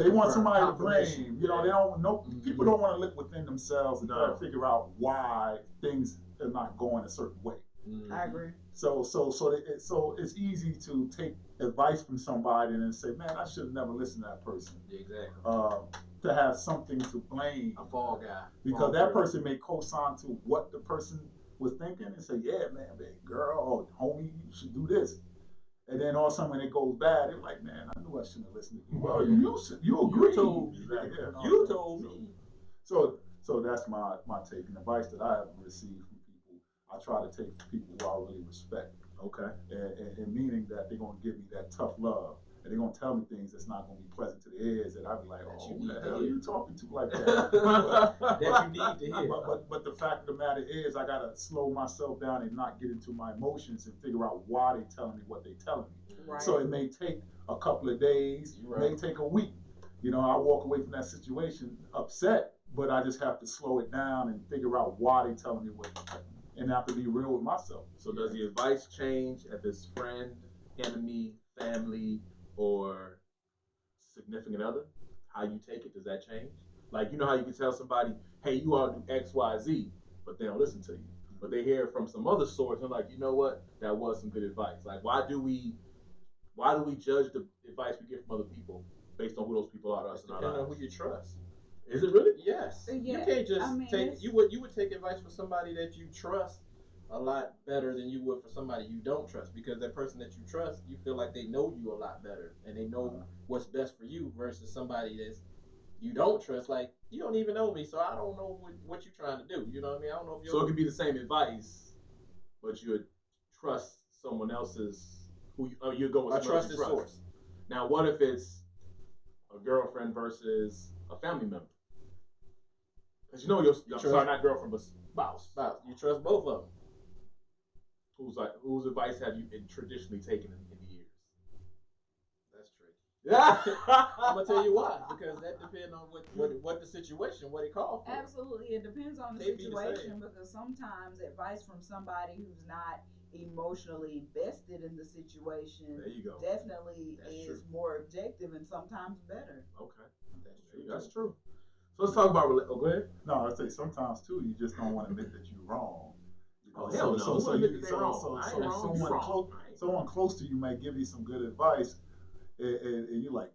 they want somebody to confirmation. blame. You know, they don't know. People don't want to look within themselves and try to No. figure out why things are not going a certain way. I agree. So it's easy to take advice from somebody and then say, man, I should have never listened to that person. Yeah, exactly. To have something to blame, A fall guy. because that person may co-sign to what the person was thinking and say, yeah, man, girl, or homie, you should do this. And then all of a sudden when it goes bad, they're like, man, I knew I shouldn't have listened to you. Well, you agree. You told me. Exactly. You told me. So that's my take and advice that I have received from people. I try to take from people who I really respect. Okay. And meaning that they're gonna give me that tough love. And they're gonna tell me things that's not gonna be pleasant to the ears, and I'll be like, oh, who the hell are you talking to like that? That you need to hear. But the fact of the matter is, I gotta slow myself down and not get into my emotions and figure out why they're telling me what they're telling me. Right. So it may take a couple of days, You're may right. take a week. You know, I walk away from that situation upset, but I just have to slow it down and figure out why they're telling me what, and I have to be real with myself. So does the advice change if it's friend, enemy, family, or significant other? How you take it, does that change? Like, you know how you can tell somebody, hey, you ought to do X, Y, Z, but they don't listen to you. But they hear it from some other source and like, you know what? That was some good advice. Like, why do we judge the advice we get from other people based on who those people are to us in our Depending on lives? who you trust. Is it really? Yes. Yeah, You can't just I mean, take it's- you would take advice from somebody that you trust a lot better than you would for somebody you don't trust, because that person that you trust, you feel like they know you a lot better and they know what's best for you, versus somebody that's you don't trust. Like, you don't even know me, so I don't know what you're trying to do. You know what I mean? I don't know if you're So it could be the same advice, but you would trust someone else's you go with a someone else trusted you trust. source. Now, what if it's a girlfriend versus a family member? Because you know sorry, not girlfriend, but spouse. You trust both of them. Whose advice have you traditionally taken in the years? That's tricky. Yeah. I'm gonna tell you why, because that depends on what the situation, what it called for. Absolutely, it depends on the Can't be the situation, same. because sometimes advice from somebody who's not emotionally invested in the situation There you go. definitely That's is true. more objective and sometimes better. Okay. That's true. That's true. So let's talk about go ahead. No, I say sometimes too, you just don't want to admit that you're wrong. You know, Oh, hell no. Who wanna admit that they wrong? I ain't wrong. You wrong. someone close to you might give you some good advice, and you're like,